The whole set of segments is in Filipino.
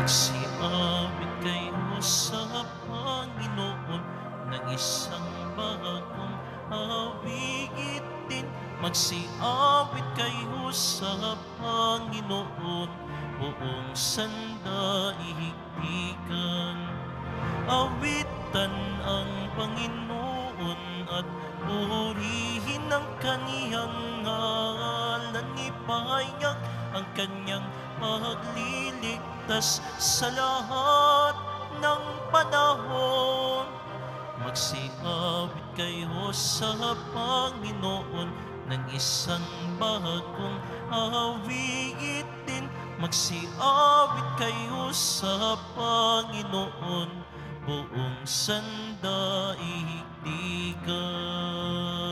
Magsiawit kayo sa Panginoon ng isang bagong awitin. Magsiawit kayo sa Panginoon, buong sandaigdigan. Awitan ang Panginoon at purihin ang kaniyang ngalan. Ipahayag ang kanyang pagliligtas sa lahat ng panahon. Magsiawit kayo sa Panginoon ng isang bagong awitin. Magsiawit kayo sa Panginoon, buong sandaigdigan.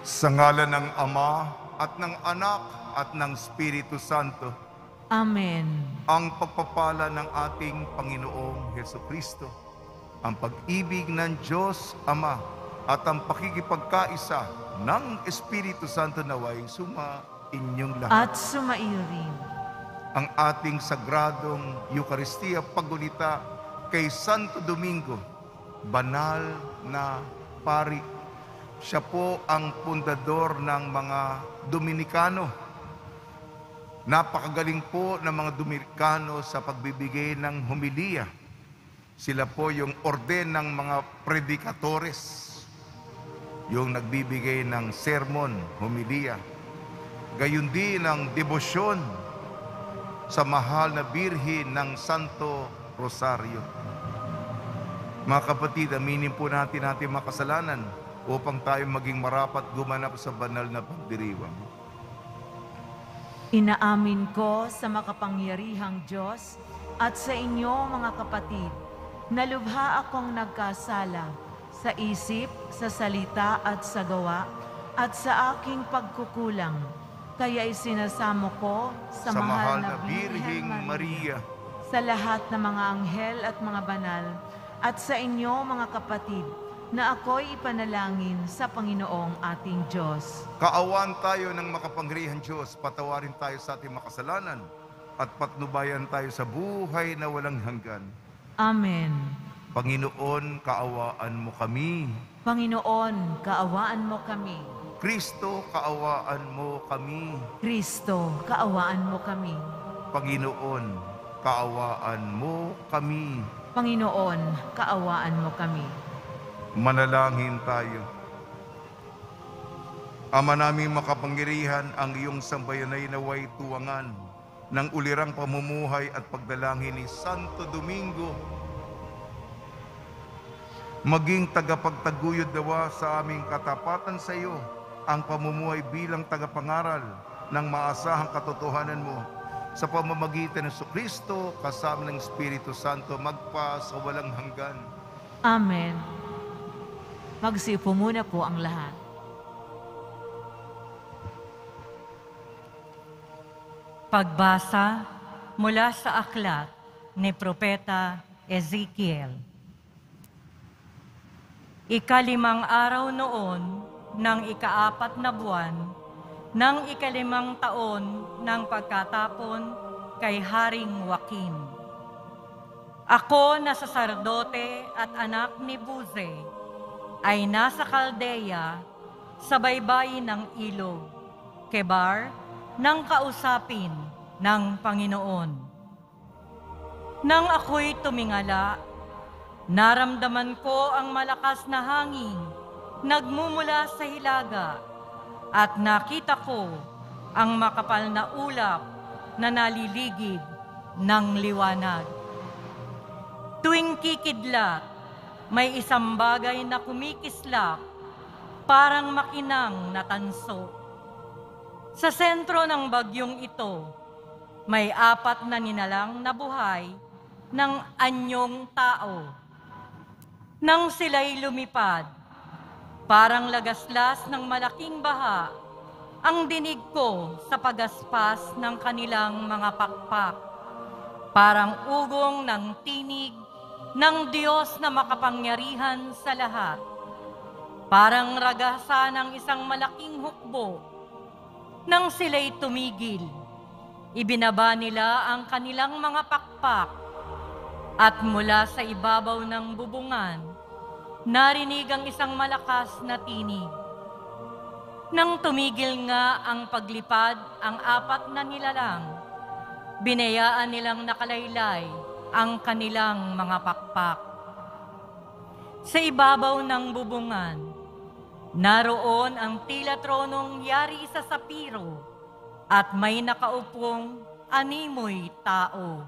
Sa ngalan ng Ama at ng Anak at ng Espiritu Santo. Amen. Ang pagpapala ng ating Panginoong Hesukristo, ang pag-ibig ng Diyos Ama at ang pakikipagkaisa ng Espiritu Santo naway inyong lahat. At sumaiyo rin. Ang ating sagradong Eucharistia pagulita kay Santo Domingo, banal na pari. Siya po ang pundador ng mga Dominikano. Napakagaling po ng mga Dominikano sa pagbibigay ng homilya. Sila po yung orden ng mga predikatores, yung nagbibigay ng sermon, homilya. Gayon din ang debosyon sa mahal na birhen ng Santo Rosario. Mga kapatid, aminin po natin mga kasalanan upang tayo maging marapat gumanap sa banal na pagdiriwang. Inaamin ko sa makapangyarihang Diyos at sa inyo mga kapatid, na lubha akong nagkasala sa isip, sa salita at sa gawa, at sa aking pagkukulang. Kaya isinasamo ko sa mahal na Birheng Maria, sa lahat ng mga anghel at mga banal, at sa inyo mga kapatid, na ako'y ipanalangin sa Panginoong ating Diyos. Kaawaan tayo ng makapangyarihang Diyos, patawarin tayo sa ating makasalanan, at patnubayan tayo sa buhay na walang hanggan. Amen. Panginoon, kaawaan mo kami. Panginoon, kaawaan mo kami. Kristo, kaawaan mo kami. Kristo, kaawaan mo kami. Panginoon, kaawaan mo kami. Panginoon, kaawaan mo kami. Manalangin tayo. Ama naming makapangyarihan, ang iyong sambayan ay naway tuwangan ng ulirang pamumuhay at pagdalangin ni Santo Domingo. Maging tagapagtaguyod dawa sa aming katapatan sa iyo ang pamumuhay bilang tagapangaral ng maasahang katotohanan mo sa pamamagitan ng Jesucristo kasama ng Espiritu Santo magpa sa walang hanggan. Amen. Magsiupo muna po ang lahat. Pagbasa mula sa aklat ni Propeta Ezekiel. Ikalimang araw noon ng ika-4 na buwan ng ika-5 taon ng pagkatapon kay Haring Joaquin. Ako na saserdote at anak ni Buzi ay nasa Kaldeya sa baybayin ng ilog, Kebar, ng kausapin ng Panginoon. Nang ako'y tumingala, naramdaman ko ang malakas na hangin nagmumula sa hilaga at nakita ko ang makapal na ulap na naliligid ng liwanag. Tuwing kikidlat, may isang bagay na kumikislap, parang makinang na tanso. Sa sentro ng bagyong ito, may 4 na nilalang na buhay ng anyong tao. Nang sila'y lumipad, parang lagaslas ng malaking baha, ang dinig ko sa pagaspas ng kanilang mga pakpak, parang ugong ng tinig ng Diyos na makapangyarihan sa lahat, parang ragasa ng isang malaking hukbo. Nang sila'y tumigil, ibinaba nila ang kanilang mga pakpak, at mula sa ibabaw ng bubungan, narinig ang isang malakas na tinig. Nang tumigil nga ang paglipad ang 4 na nilalang, binayaan nilang nakalaylay ang kanilang mga pakpak. Sa ibabaw ng bubungan, naroon ang tila tronong yari sa sapiro at may nakaupong animoy tao.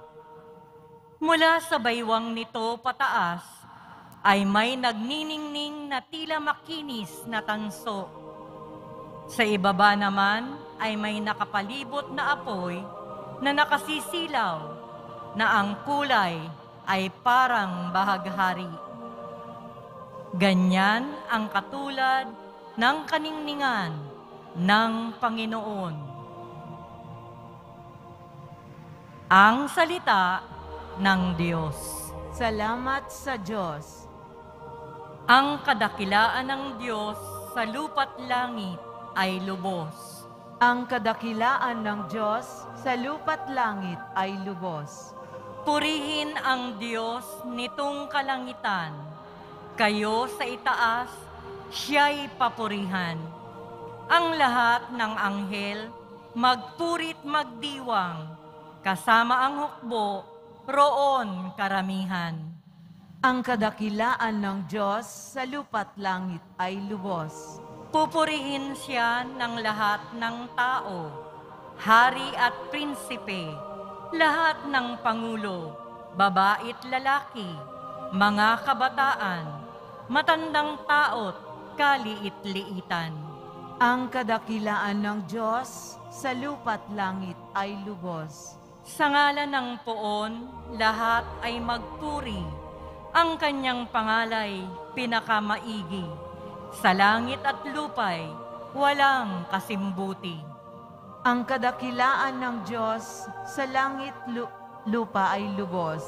Mula sa baywang nito pataas ay may nagniningning na tila makinis na tanso. Sa ibaba naman ay may nakapalibot na apoy na nakasisilaw na ang kulay ay parang bahaghari. Ganyan ang katulad ng kaningningan ng Panginoon. Ang salita ng Diyos. Salamat sa Diyos. Ang kadakilaan ng Diyos sa lupa't langit ay lubos. Ang kadakilaan ng Diyos sa lupa't langit ay lubos. Purihin ang Diyos nitong kalangitan. Kayo sa itaas, siya'y papurihan. Ang lahat ng anghel, magpurit magdiwang. Kasama ang hukbo, roon karamihan. Ang kadakilaan ng Diyos sa lupa't langit ay lubos. Pupurihin siya ng lahat ng tao, hari at prinsipe, lahat ng pangulo, babae't lalaki, mga kabataan, matandang tao't kaliit-liitan. Ang kadakilaan ng Diyos sa lupa't langit ay lubos. Sa ngalan ng Poon, lahat ay magpuri, ang kanyang pangalay pinakamaigi. Sa langit at lupay, walang kasimbuti. Ang kadakilaan ng Diyos sa langit lupa ay lubos.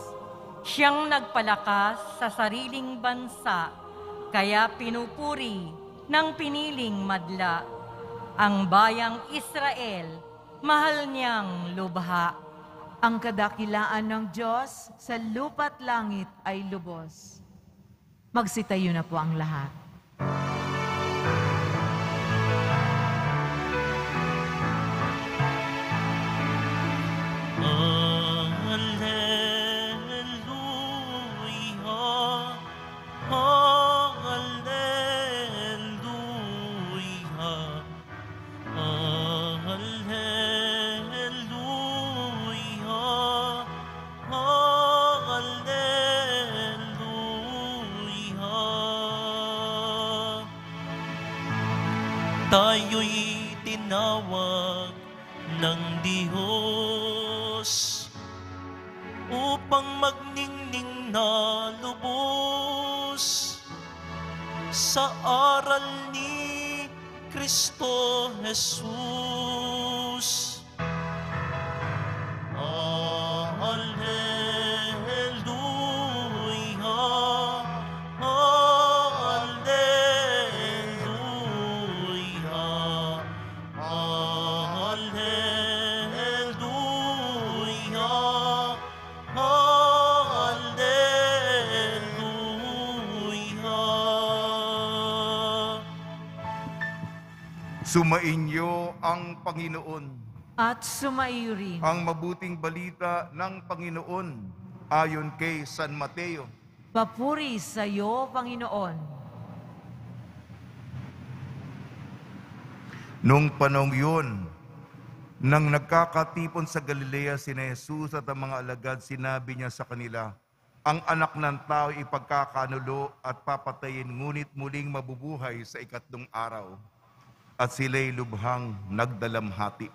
Siyang nagpalakas sa sariling bansa, kaya pinupuri ng piniling madla. Ang bayang Israel, mahal niyang lubha. Ang kadakilaan ng Diyos sa lupa't langit ay lubos. Magsitayo na po ang lahat. Tayo'y tinawag ng Diyos upang magningning na lubos sa aral ni Kristo Jesus. Sumainyo ang Panginoon. At sumaiyo rin. Ang mabuting balita ng Panginoon ayon kay San Mateo. Papuri sa iyo, Panginoon. Nung panahong yun, nang nagkakatipon sa Galilea sina Jesus at ang mga alagad, sinabi niya sa kanila, ang anak ng tao ipagkakanulo at papatayin, ngunit muling mabubuhay sa 3 araw. At sila'y lubhang nagdalamhati.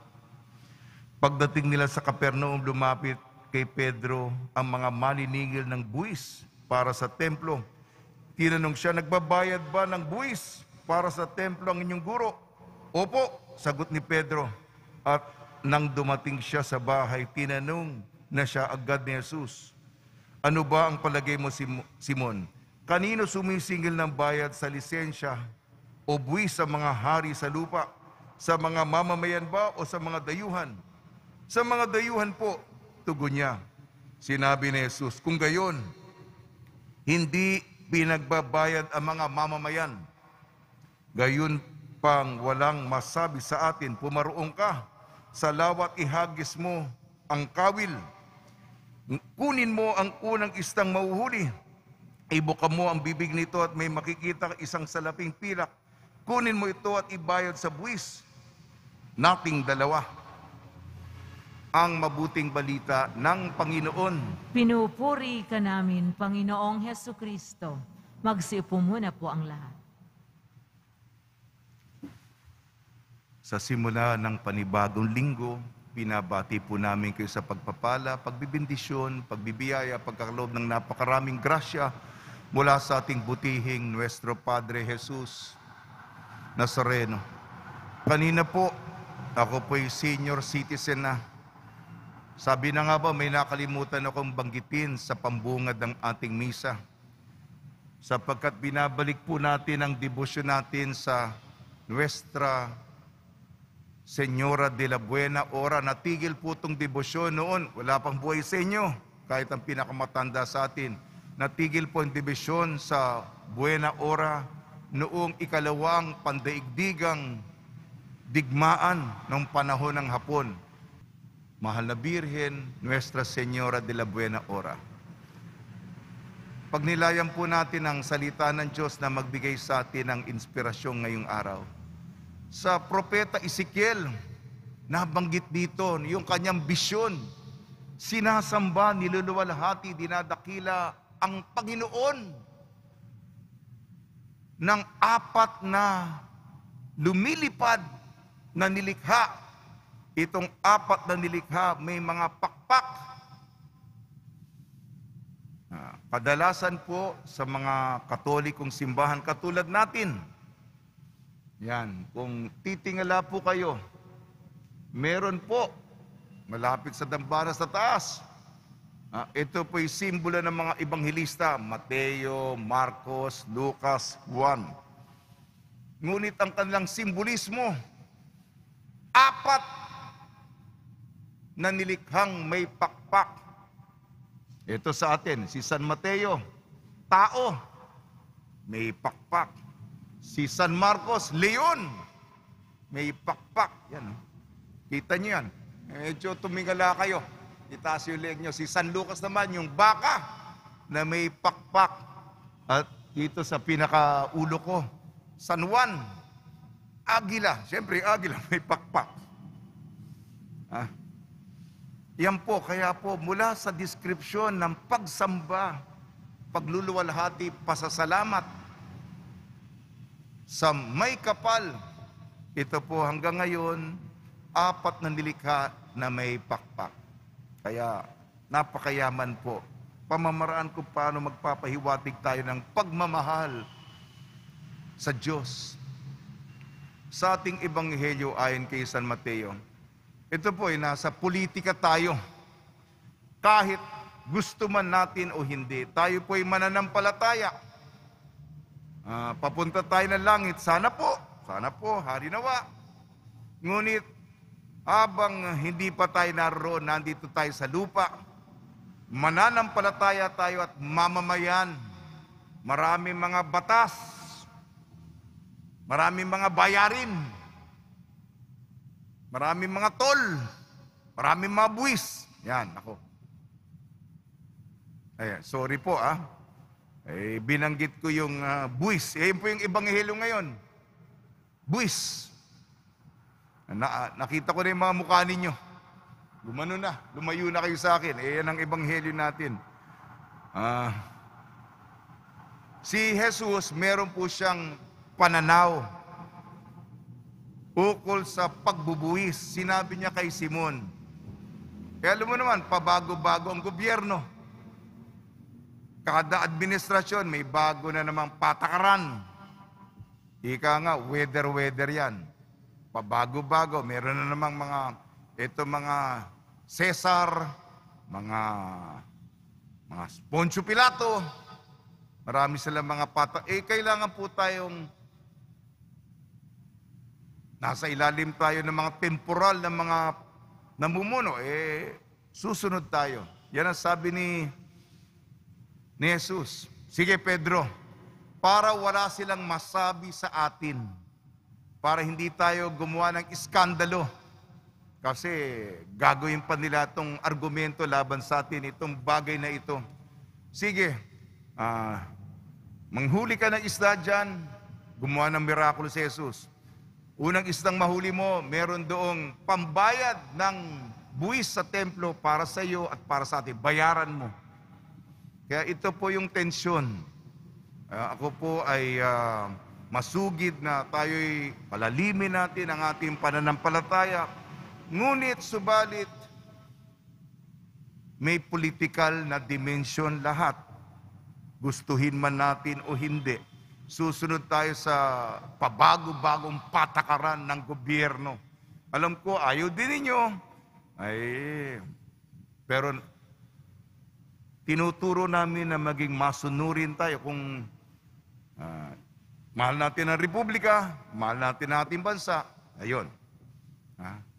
Pagdating nila sa Capernaum, lumapit kay Pedro ang mga maniningil ng buwis para sa templo. Tinanong siya, nagbabayad ba ng buwis para sa templo ang inyong guro? Opo, sagot ni Pedro. At nang dumating siya sa bahay, tinanong na siya agad ni Jesus, ano ba ang palagay mo, Simon? Kanino sumisingil ng bayad sa lisensya o buwis sa mga hari sa lupa? Sa mga mamamayan ba o sa mga dayuhan? Sa mga dayuhan po, tugon niya. Sinabi ni Jesus, kung gayon, hindi pinagbabayad ang mga mamamayan. Gayon pang walang masabi sa atin, pumaroong ka sa lawat ihagis mo ang kawil. Kunin mo ang unang istang mauhuli. Ibuka mo ang bibig nito at may makikita ka isang salaping pilak. Kunin mo ito at ibayad sa buwis. Nating dalawa. Ang mabuting balita ng Panginoon. Pinupuri ka namin, Panginoong Hesu Kristo. Magsiupo muna po ang lahat. Sa simula ng panibagong linggo, pinabati po namin kayo sa pagpapala, pagbibindisyon, pagbibiyaya, pagkakalob ng napakaraming grasya mula sa ating butihing Nuestro Padre Jesus Nazareno. Kanina po, ako po'y senior citizen na. Sabi na nga ba, may nakalimutan akong banggitin sa pambungad ng ating misa. Sapagkat binabalik po natin ang debosyon natin sa Nuestra Señora de la Buena Hora. Natigil po itong debosyon noon. Wala pang buhay sa inyo, kahit ang pinakamatanda sa atin. Natigil po ang debosyon sa Buena Hora noong ikalawang pandaigdigang digmaan ng panahon ng Hapon. Mahal na Birhen, Nuestra Señora de la Buena Hora. Pagnilayan po natin ang salita ng Diyos na magbigay sa atin ng inspirasyon ngayong araw. Sa Propeta Ezekiel, nabanggit dito yung kanyang bisyon. Sinasamba, niluluwalhati, dinadakila ang Panginoon ng apat na lumilipad na nilikha. Itong apat na nilikha may mga pakpak. Kadalasan po sa mga Katolikong simbahan katulad natin. Yan, kung titingala po kayo, meron po, malapit sa dambana sa taas. Ito po'y simbolo ng mga ebanghelista, Mateo, Marcos, Lucas, Juan. Ngunit ang kanilang simbolismo, apat na nilikhang may pakpak. Ito sa atin, si San Mateo, tao, may pakpak. Si San Marcos, leon, may pakpak. Yan, kita niyo yan. Medyo tumingala kayo. Itaas yung leg nyo. Si San Lucas naman, yung baka na may pakpak. At dito sa pinakaulo ko, San Juan, agila. Siyempre, agila may pakpak. Yan po, kaya po, mula sa deskripsyon ng pagsamba, pagluluwalhati, pasasalamat, sa may kapal, ito po hanggang ngayon, apat na nilikha na may pakpak. Kaya napakayaman po. Pamamaraan ko paano magpapahiwatig tayo ng pagmamahal sa Diyos. Sa ating ebanghelyo ayon kay San Mateo, ito po ay nasa politika tayo. Kahit gusto man natin o hindi, tayo po ay mananampalataya. Papunta tayo ng langit, sana po, hari nawa. Ngunit, habang hindi pa tayo naroon, nandito tayo sa lupa, mananampalataya tayo at mamamayan. Maraming mga batas, maraming mga bayarin, maraming mga tol, maraming mga buwis. Yan, ako. Sorry po binanggit ko yung buwis. Yun po yung ebanghelyo ngayon. Buwis. Nakita ko na yung mga mukha ninyo. Lumayo na kayo sa akin. Yan ang ebanghelyo natin. Si Jesus, meron po siyang pananaw ukol sa pagbubuwis. Sinabi niya kay Simon. Kaya alam mo naman, pabago-bago ang gobyerno. Kada administrasyon, may bago na namang patakaran. Ika nga, weather yan. pabago-bago. Meron na namang mga Cesar, mga Poncio Pilato, marami silang mga kailangan po tayong nasa ilalim tayo ng mga temporal na mga namumuno, susunod tayo. Yan ang sabi ni Jesus. Sige Pedro, para wala silang masabi sa atin, para hindi tayo gumawa ng iskandalo, kasi gagawin pa nila itong argumento laban sa atin, itong bagay na ito. Sige, manghuli ka ng isda dyan, gumawa ng mirakulo si Jesus. Unang isdang mahuli mo, meron doong pambayad ng buwis sa templo para sa iyo at para sa atin. Bayaran mo. Kaya ito po yung tensyon. Ako po ay masugid na tayo'y palalimin natin ang ating pananampalataya. Ngunit, subalit, may political na dimension lahat. Gustuhin man natin o hindi. Susunod tayo sa pabago-bagong patakaran ng gobyerno. Alam ko, ayaw din ninyo. Pero tinuturo namin na maging masunurin tayo kung mahal natin ang republika, mahal natin ang ating bansa. Ayun.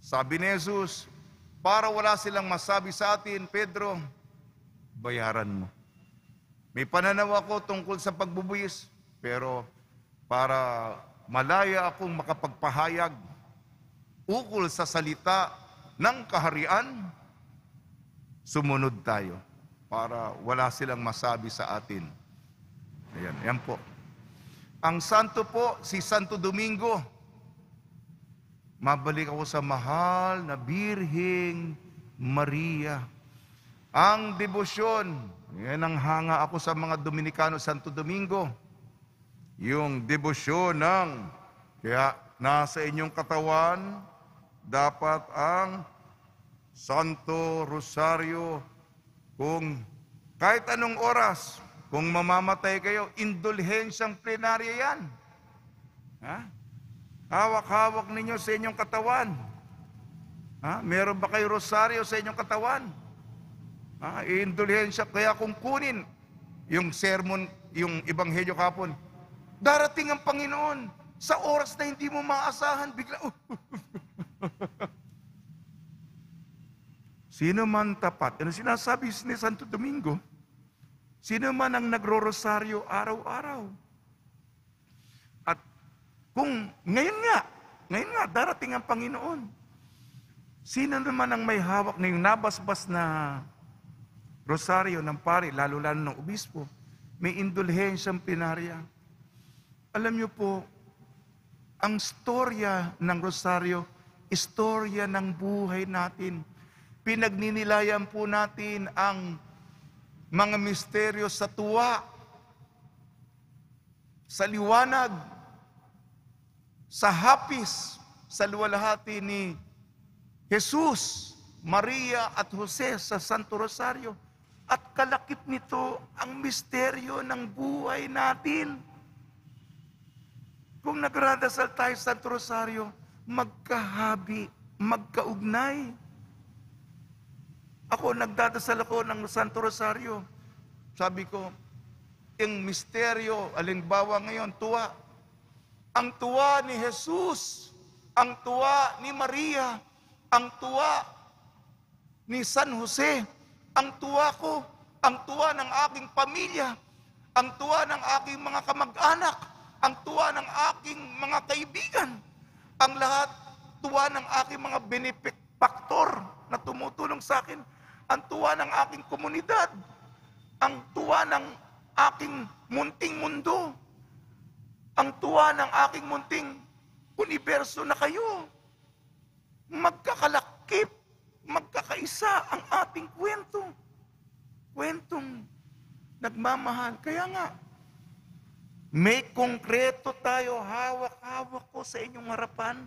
Sabi ni Jesus, para wala silang masabi sa atin, Pedro, bayaran mo. May pananaw ako tungkol sa pagbubuwis, pero para malaya akong makapagpahayag ukol sa salita ng kaharian, sumunod tayo para wala silang masabi sa atin. Ayan, yan po. Ang santo po, si Santo Domingo. Mabalik ako sa mahal na Birheng Maria. Ang debosyon, yan ang hanga ako sa mga Dominikano, Santo Domingo. Yung debosyon kaya nasa inyong katawan, dapat ang Santo Rosario, kung kahit anong oras, kung mamamatay kayo, indulhensyang plenarya yan. Hawak-hawak ninyo sa inyong katawan. Meron ba kayo rosaryo sa inyong katawan? Indulhensya. Kaya kung kunin yung sermon, yung ebanghelyo kapon, darating ang Panginoon sa oras na hindi mo maasahan, bigla, sino man tapat, ano sinasabi ni Santo Domingo? Sino man ang nagro-rosaryo araw-araw? At kung ngayon nga, darating ang Panginoon, sino naman ang may hawak na yung nabasbas na rosaryo ng pari, lalo-lalo ng obispo, may indulhensyang plenarya. Alam niyo po, ang storya ng rosaryo, istorya ng buhay natin. Pinagninilayan po natin ang mga misteryo sa tuwa, sa liwanag, sa hapis, sa luwalhati ni Jesus, Maria at Jose sa Santo Rosario. At kalakip nito ang misteryo ng buhay natin. Kung nagradasal tayo sa Santo Rosario, magkahabi, magkaugnay. Nagdadasal ako ng Santo Rosario. Sabi ko, yung misteryo, alimbawa ngayon, tuwa. Ang tuwa ni Jesus, ang tuwa ni Maria, ang tuwa ni San Jose, ang tuwa ko, ang tuwa ng aking pamilya, ang tuwa ng aking mga kamag-anak, ang tuwa ng aking mga kaibigan, ang lahat tuwa ng aking mga benefactor na tumutulong sa akin, ang tuwa ng aking komunidad, ang tuwa ng aking munting mundo, ang tuwa ng aking munting universo na kayo. Magkakalakip, magkakaisa ang ating kwento. Kwentong nagmamahal. Kaya nga, may konkreto tayo, hawak-hawak ko sa inyong harapan.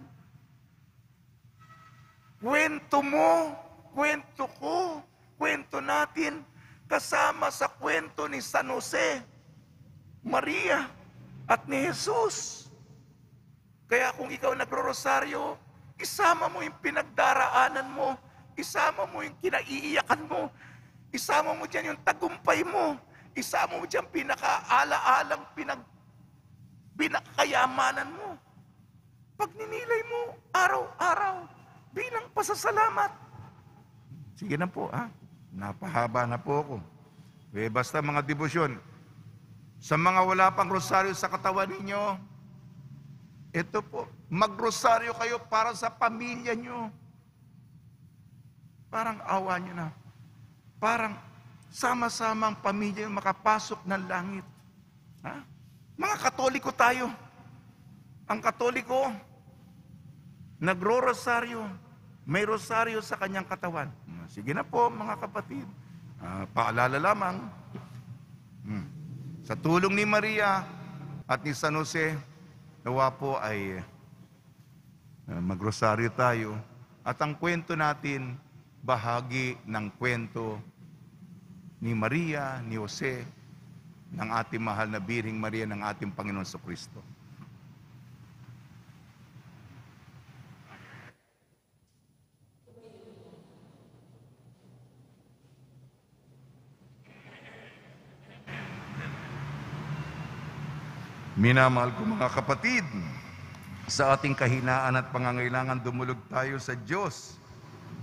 Kwento mo, kwento ko, kwento natin, kasama sa kwento ni San Jose, Maria, at ni Jesus. Kaya kung ikaw nagro-rosaryo, isama mo yung pinagdaraanan mo, isama mo yung kinaiiyakan mo, isama mo dyan yung tagumpay mo, isama mo dyan pinakaala-alang pinakayamanan mo. Pag ninilay mo araw-araw bilang pasasalamat. Sige na po, napahaba na po ako. Basta mga debosyon. Sa mga wala pang rosaryo sa katawan ninyo, ito po, magrosaryo kayo para sa pamilya nyo. Parang awa nyo na. Parang sama-sama ang pamilya yung makapasok ng langit. Mga Katoliko tayo. Ang Katoliko, nagro-rosaryo, may rosaryo sa kanyang katawan. Sige na po mga kapatid. Paalala lamang, sa tulong ni Maria at ni San Jose, nawa po ay magrosaryo tayo. At ang kwento natin, bahagi ng kwento ni Maria, ni Jose, ng ating mahal na Birheng Maria ng ating Panginoon Jesucristo. Minamahal ko mga kapatid, sa ating kahinaan at pangangailangan dumulog tayo sa Diyos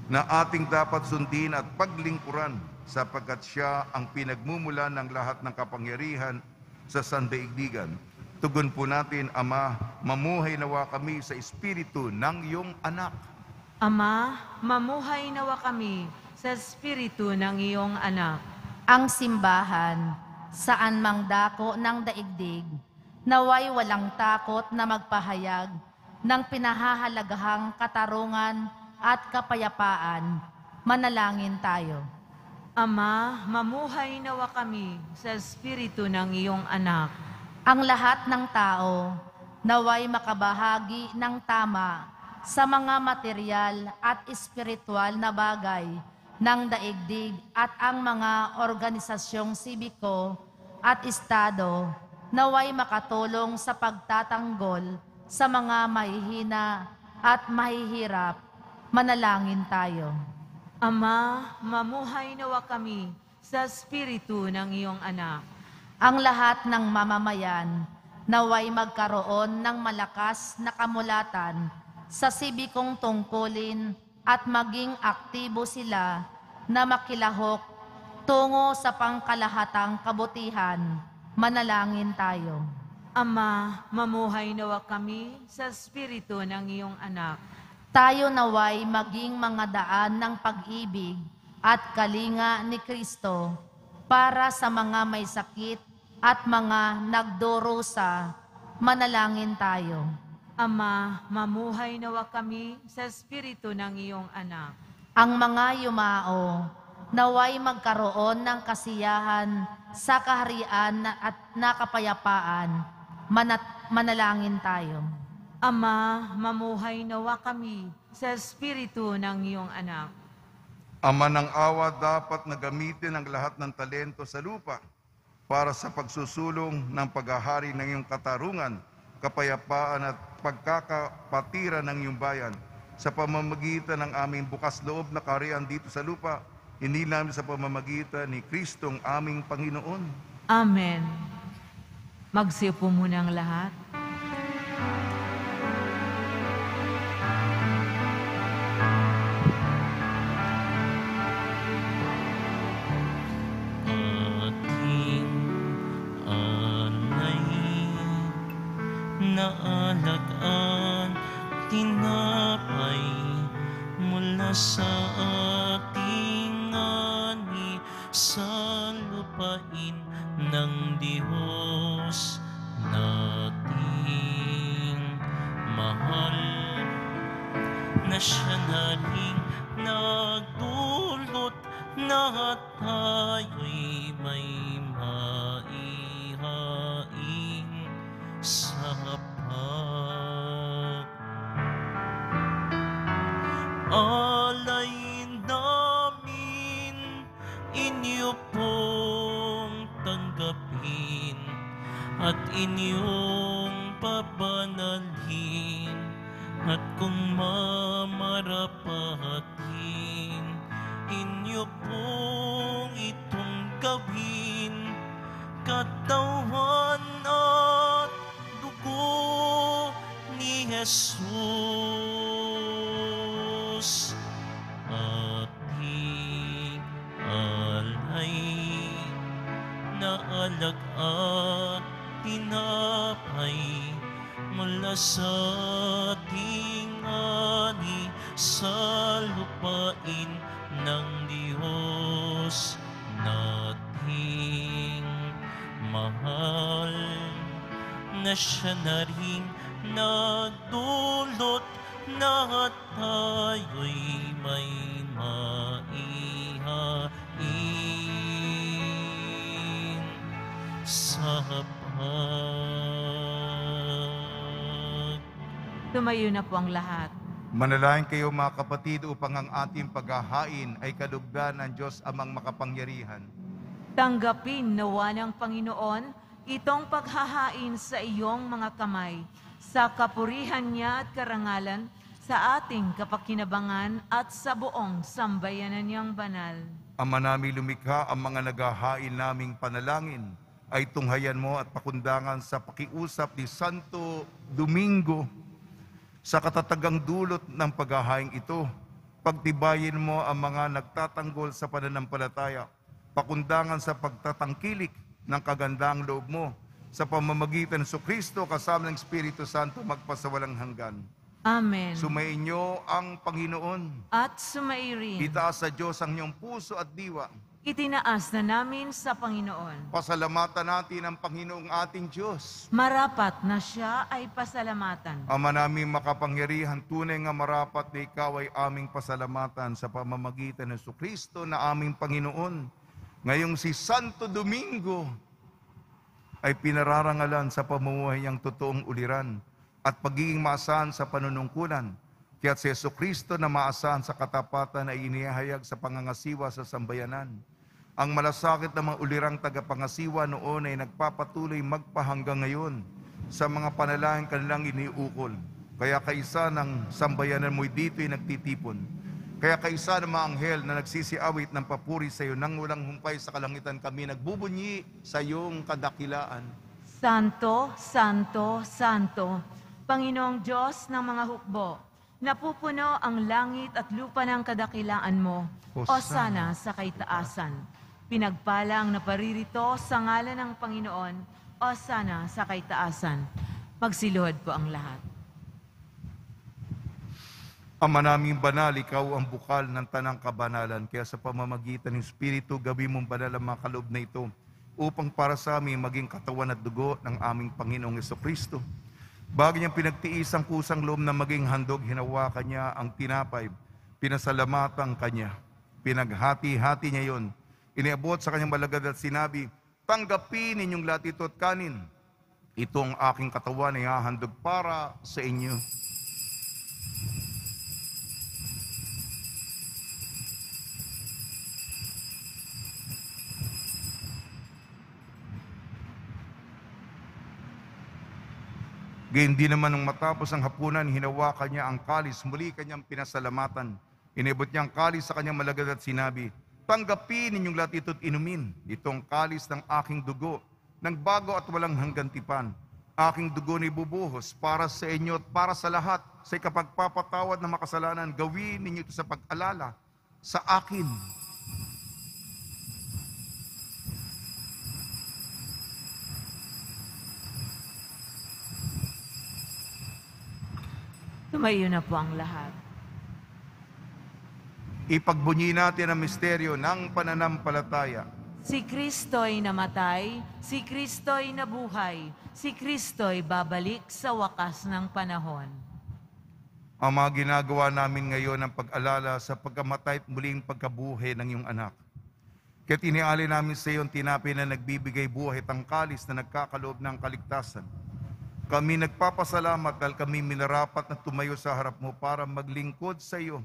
na ating dapat sundin at paglingkuran sapagkat Siya ang pinagmumula ng lahat ng kapangyarihan sa sandaigdigan. Tugon po natin, Ama, mamuhay nawa kami sa Espiritu ng iyong anak. Ama, mamuhay nawa kami sa Espiritu ng iyong anak. Ang simbahan, saan mang dako ng daigdig, naway walang takot na magpahayag ng pinahahalagahang katarungan at kapayapaan. Manalangin tayo. Ama, mamuhay nawa kami sa Espiritu ng iyong anak. Ang lahat ng tao naway makabahagi ng tama sa mga material at espiritual na bagay ng daigdig at ang mga organisasyong sibiko at estado naway makatulong sa pagtatanggol sa mga mahihina at mahihirap. Manalangin tayo. Ama, mamuhay nawa kami sa Espiritu ng iyong anak. Ang lahat ng mamamayan naway magkaroon ng malakas na kamulatan sa sibikong tungkulin at maging aktibo sila na makilahok tungo sa pangkalahatang kabutihan. Manalangin tayo. Ama, mamuhay nawa kami sa Espiritu ng iyong anak. Tayo naway maging mga daan ng pag-ibig at kalinga ni Kristo para sa mga may sakit at mga nagdurusa. Manalangin tayo. Ama, mamuhay nawa kami sa Espiritu ng iyong anak. Ang mga yumao naway magkaroon ng kasiyahan sa kaharian at nakapayapaan. Manalangin tayo. Ama, mamuhay nawa kami sa Espiritu ng iyong anak. Ama ng awa, dapat na gamitin ang lahat ng talento sa lupa para sa pagsusulong ng paghahari ng iyong katarungan, kapayapaan at pagkakapatiran ng iyong bayan sa pamamagitan ng aming bukas loob na kaharian dito sa lupa, hindi namin sa pamamagitan ni Kristong aming Panginoon. Amen. Magsiupo muna ang lahat. Ating anay na alagaan, tinapay mula sa ating ani sa lupain ng Diyos nating mahal, na siya naling nagdulot na tayo'y may maihain sa alay namin, inyo pong tanggapin at inyong pabayaran manalhin at kung mamarapatin, inyo pong itong gawin, katawan at dugo ni Jesus. Ating alay na alak at tinapay mula sa ating ani sa lupain ng Diyos nating mahal, na siya na rin nagdulot na tayo'y may maihain sa Tumayo na po ang lahat. Manalangin kayo mga kapatid upang ang ating paghahain ay kalugdan ng Diyos amang makapangyarihan. Tanggapin nawa ng Panginoon itong paghahain sa iyong mga kamay, sa kapurihan niya at karangalan, sa ating kapakinabangan at sa buong sambayanan niyang banal. Ama namin lumikha, ang mga naghahain naming panalangin ay tunghayan mo at pakundangan sa pakiusap ni Santo Domingo. Sa katatagang dulot ng paghahain ito, pagtibayin mo ang mga nagtatanggol sa pananampalataya, pakundangan sa pagtatangkilik ng kagandang loob mo, sa pamamagitan ng Kristo kasama ng Espiritu Santo magpasawalang hanggan. Amen. Sumainyo ang Panginoon. At sumairin. Itaas sa Diyos ang iyong puso at diwa. Itinaas na namin sa Panginoon. Pasalamatan natin ang Panginoong ating Diyos. Marapat na siya ay pasalamatan. Ama naming makapangyarihan, tunay nga marapat na ikaw ay aming pasalamatan sa pamamagitan ng Kristo na aming Panginoon. Ngayong si Santo Domingo ay pinararangalan sa pamumuhay niyang totoong uliran at pagiging maasahan sa panunungkulan. Kaya't si Kristo na maasahan sa katapatan ay inihayag sa pangangasiwa sa sambayanan. Ang malasakit na mga ulirang tagapangasiwa noon ay nagpapatuloy magpahanggang ngayon sa mga panalangin kanilang iniukol. Kaya kaisa ng sambayanan mo'y dito'y nagtitipon. Kaya kaisa ng mga anghel na nagsisiawit ng papuri sa iyo nang walang humpay sa kalangitan kami nagbubunyi sa iyong kadakilaan. Santo, Santo, Santo, Panginoong Diyos ng mga hukbo, napupuno ang langit at lupa ng kadakilaan mo. Hosana sa kaitaasan. Pinagpala ang naparirito sa ngalan ng Panginoon. Hosana sa kaitaasan. Magsiluhod po ang lahat. Ama naming banal, ikaw ang bukal ng tanang kabanalan. Kaya sa pamamagitan ng Espiritu, gawin mong banal ang mga kaloob na ito upang para sa amin maging katawan at dugo ng aming Panginoong Jesucristo. Bago niyang pinagtiis ang kusang loob na maging handog, hinawakan niya ang tinapay, pinasalamatan kanya, pinaghati-hati niya yon, iniabot sa kanyang balagad at sinabi, tanggapin ninyong lahat ito at kanin. Ito ang aking katawan na ihahandog para sa inyo. Gayun din naman nung matapos ang hapunan, hinawakan niya ang kalis, muli kanyang pinasalamatan. Inibot niya ang kalis sa kanyang malagad at sinabi, tanggapin ninyong lahat ito't inumin. Ito ang kalis ng aking dugo, ng bago at walang hanggang tipan. Aking dugo na ibubuhos para sa inyo at para sa lahat. Sa ikapagpapatawad ng makasalanan, gawin ninyo ito sa pag-alala sa akin. Tumayo na po ang lahat. Ipagbunyi natin ang misteryo ng pananampalataya. Si Kristo'y namatay, si Kristo'y nabuhay, si Kristo'y babalik sa wakas ng panahon. Ang mga ginagawa namin ngayon ang pag-alala sa pagkamatay at muling pagkabuhay ng iyong anak. Kaya tiniali namin sa iyo ang tinapay na nagbibigay buhay at ang kalis na nagkakaloob ng kaligtasan. Kami nagpapasalamat dahil kami minarapat na tumayo sa harap mo para maglingkod sa iyo.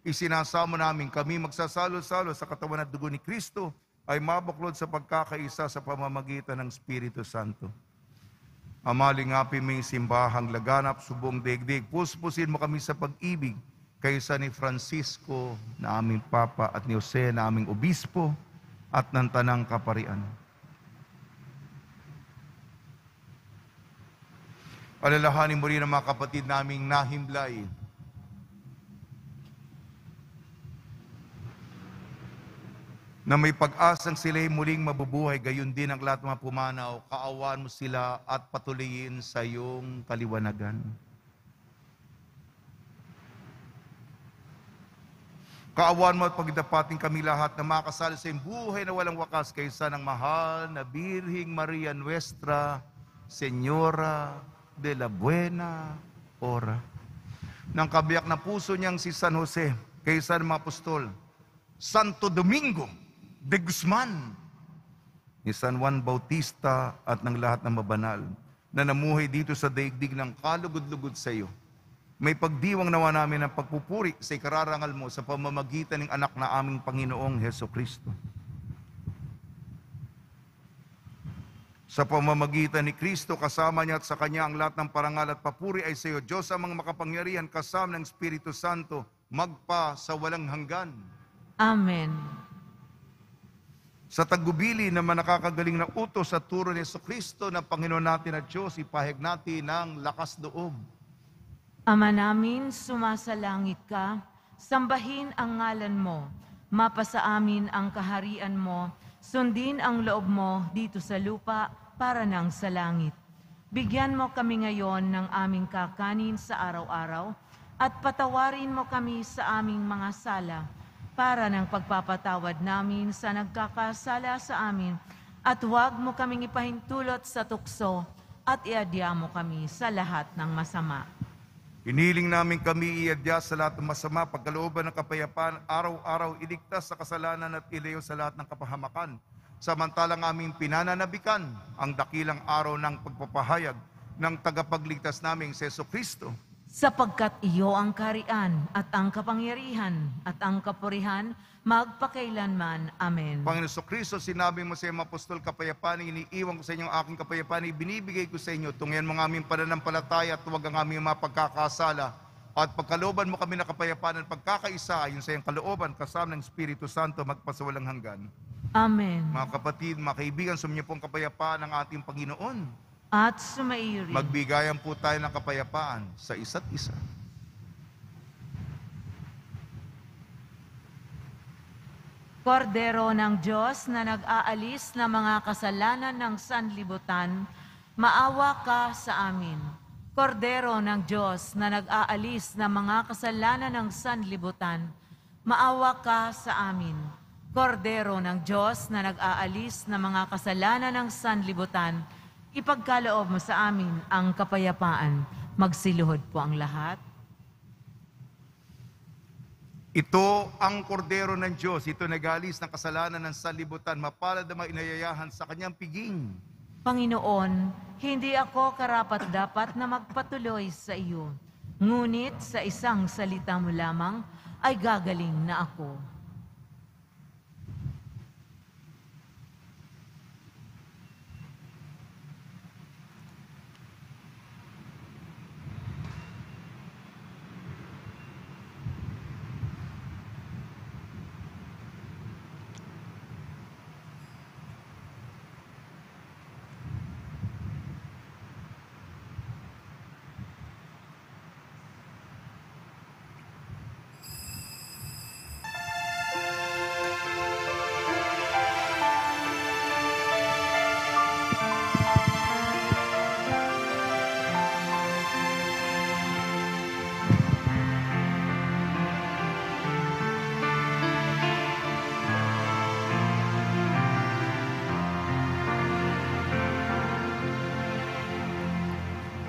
Isinasamo namin kami magsasalo-salo sa katawan at dugo ni Kristo ay mabuklod sa pagkakaisa sa pamamagitan ng Espiritu Santo. Amalingapi may simbahang laganap subong daigdig. Puspusin mo kami sa pag-ibig kaysa ni Francisco na aming Papa at ni Jose na aming Obispo at ng Tanang Kaparian. Alalahanin mo rin ang mga kapatid naming nahimlay. Na may pag-asang sila'y muling mabubuhay, gayon din ang lahat ng mga pumanaw, kaawaan mo sila at patuloyin sa iyong kaliwanagan. Kaawaan mo at pagdapating kami lahat na makasali sa iyong buhay na walang wakas kaysa ng mahal na Birhing Maria Nuestra, Senyora de la Buena Hora. Nang kabiyak na puso niyang si San Jose, kaysa ng mga apostol, Santo Domingo de Guzman, ni San Juan Bautista at ng lahat ng mabanal na namuhay dito sa daigdig ng kalugod-lugod sa iyo. May pagdiwang nawa namin ang pagpupuri sa ikararangal mo sa pamamagitan ng anak na aming Panginoong Hesukristo. Sa pamamagitan ni Kristo, kasama niya at sa Kanya ang lahat ng parangal at papuri ay sa iyo, Diyos ang mga makapangyarihan, kasama ng Espiritu Santo, magpa sa walang hanggan. Amen. Sa tagubili na manakakagaling na utos at turo ni Jesucristo na Panginoon natin at Diyos, ipahig natin ng lakas loob. Ama namin, sumasalangit ka, sambahin ang ngalan mo, mapasa amin ang kaharian mo, sundin ang loob mo dito sa lupa para nang sa langit. Bigyan mo kami ngayon ng aming kakanin sa araw-araw at patawarin mo kami sa aming mga sala, para ng pagpapatawad namin sa nagkakasala sa amin, at huwag mo kaming ipahintulot sa tukso, at iadya mo kami sa lahat ng masama. Hiniling namin kami iadya sa lahat ng masama, pagkalooban ng kapayapaan, araw-araw iligtas sa kasalanan at ilayo sa lahat ng kapahamakan. Samantalang aming pinananabikan ang dakilang araw ng pagpapahayag ng tagapagligtas naming si Jesucristo. Sapagkat iyo ang kaharian at ang kapangyarihan at ang kapurihan magpakailanman. Amen. Panginoon Jesucristo, sinabi mo sa iyong apostol, kapayapaan iniiwan ko sa inyo, ang aking kapayapaan ibinibigay ko sa inyo. Tungyan mo ang aming pananampalataya at huwag ang aming mga pagkakasala. At pagkalooban mo kami na kapayapaan at pagkakaisa, ayon sa iyong kalooban, kasama ng Espiritu Santo, magpasawalang hanggan. Amen. Mga kapatid, mga kaibigan, suminyo pong kapayapaan ng ating Panginoon. At sumairin. Magbigayan po tayo ng kapayapaan sa isa't isa. Kordero ng Diyos na nag-aalis ng mga kasalanan ng sanlibutan, maawa ka sa amin. Kordero ng Diyos na nag-aalis ng mga kasalanan ng sanlibutan, maawa ka sa amin. Kordero ng Diyos na nag-aalis ng mga kasalanan ng sanlibutan, ipagkaloob mo sa amin ang kapayapaan. Magsiluhod po ang lahat. Ito ang kordero ng Diyos. Ito nag-aalis ng kasalanan ng sanlibutan. Mapalad ang mga inayayahan sa kanyang piging. Panginoon, hindi ako karapat-dapat na magpatuloy sa iyo. Ngunit sa isang salita mo lamang ay gagaling na ako.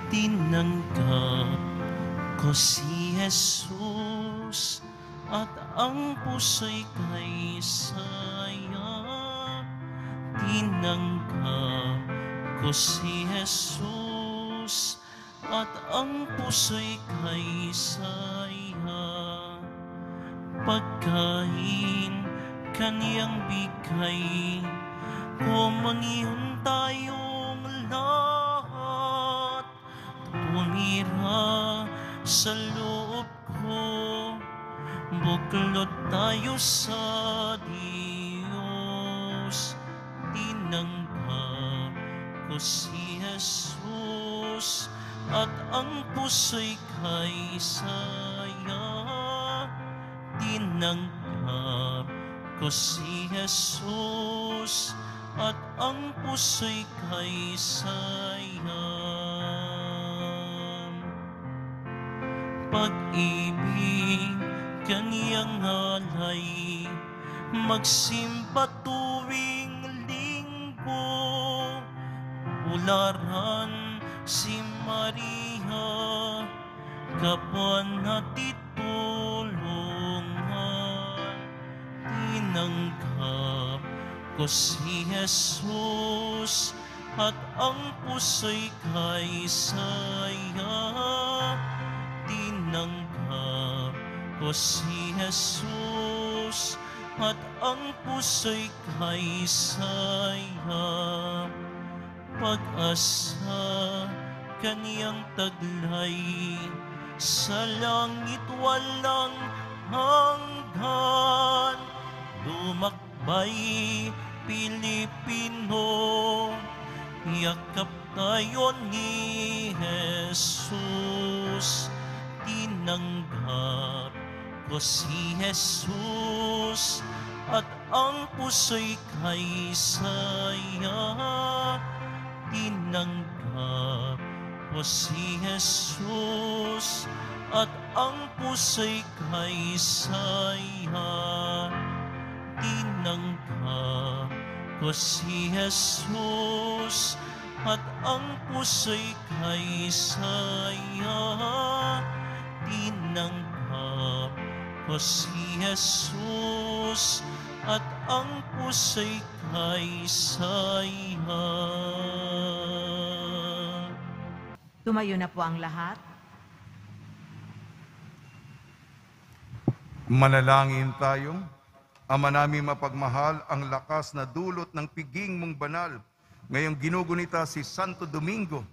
Tinanggap ko si Jesus at ang puso'y kay saya. Tinanggap ko si Jesus at ang puso'y kay saya. Pagkain kaniyang bigay, komunyon tayong lahat. sa loob ko, buklod tayo sa Diyos. Tinanggap ko si Jesus at ang puso'y kay saya. Tinanggap ko si Jesus at ang puso'y kay saya. Pag-ibig kaniyang alay, magsimba tuwing linggo. Ularan si Maria, kapwa natin tulungan. Tinanggap ko si Jesus at ang puso'y kay saya. Tinanggap ko si Jesus at ang puso'y kay saya. Pag-asa kaniyang taglay, sa langit walang hanggan. Lumakbay Pilipino, yakap tayo ni Jesus. Tinanggap ko si Jesus at ang puso'y kay saya. Tinanggap ko si Jesus at ang puso'y kay saya. Tinanggap ko si Jesus at ang puso'y kay saya. Tinanggap ko si Jesus at ang puso'y kay saya. Tumayo na po ang lahat. Manalangin tayo. Ama namin mapagmahal, ang lakas na dulot ng piging mong banal, ngayong ginugunita si Santo Domingo,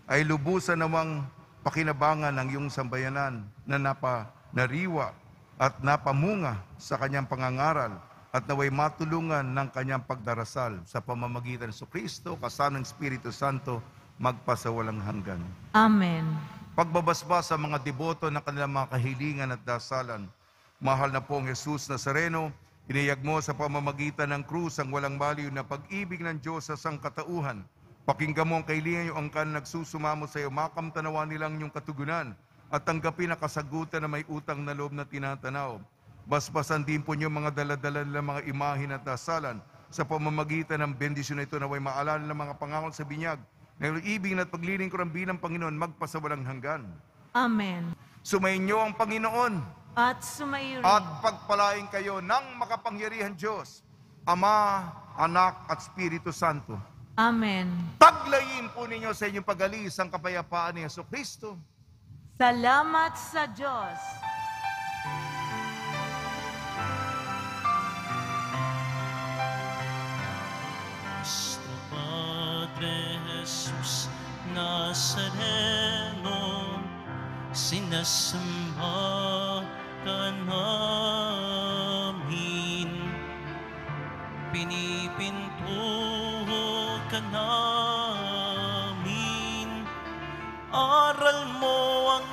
ay lubusan namang pakinabangan ng iyong sambayanan na nariwa at napamunga sa kanyang pangangaral at naway matulungan ng kanyang pagdarasal sa pamamagitan ng Kristo, kasama ng Espiritu Santo, magpasawalang hanggan. Amen. Pagbabasbas sa mga deboto ng kanilang mga kahilingan at dasalan, mahal na pong Jesus Nazareno, iniyag mo sa pamamagitan ng krus ang walang baliw na pag-ibig ng Diyos sa sangkatauhan. Pakinggan mo ang kahilingan yung angkan nagsusumamo sa iyo, makamtanawa nilang yung katugunan at tanggapin ang kasagutan na may utang na loob na tinatanaw. Basbasan din po niyo mga daladala ng mga imahin at dasalan sa pamamagitan ng bendisyon na ito, naway maalala ng mga pangako sa binyag na ibig at paglilingkuran bilang Panginoon magpasawalang hanggan. Amen. Sumayin niyo ang Panginoon At sumayo rin. at pagpalain kayo ng makapangyarihan Diyos, Ama, Anak at Espiritu Santo. Amen. Taglayin po ninyo sa inyong pag-alis ang kapayapaan ni Jesucristo. Salamat sa Diyos. Nuestro Padre Jesus Nazareno, sinasamba ka namin, pinipinto ka namin, aral mo ang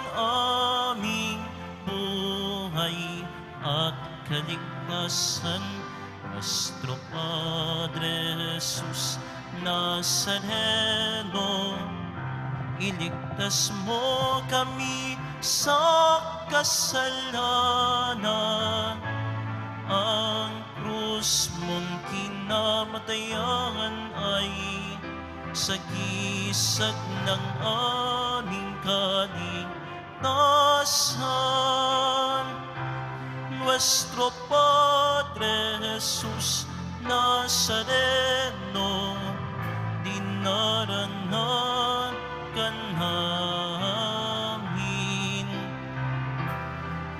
aming buhay at kaligtasan. Nuestro Padre Jesus Nazareno, iligtas mo kami sa kasalanan. Ang krus mong kinamatayan ay sagisag ng aming kaligtasan. Nuestro Padre Jesus Nazareno, dinaranan ka namin.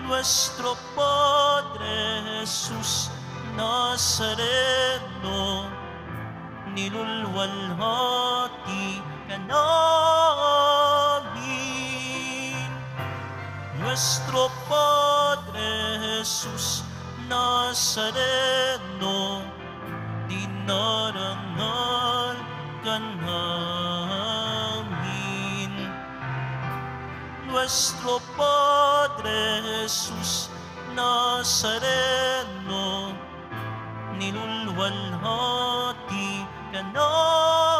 Nuestro Padre Jesus Nazareno, nilulwalhati ka namin. Nuestro Padre Jesus Nazareno, dinarangal ka namin. Nuestro Padre Jesus Nazareno, nilulwalhati ka namin.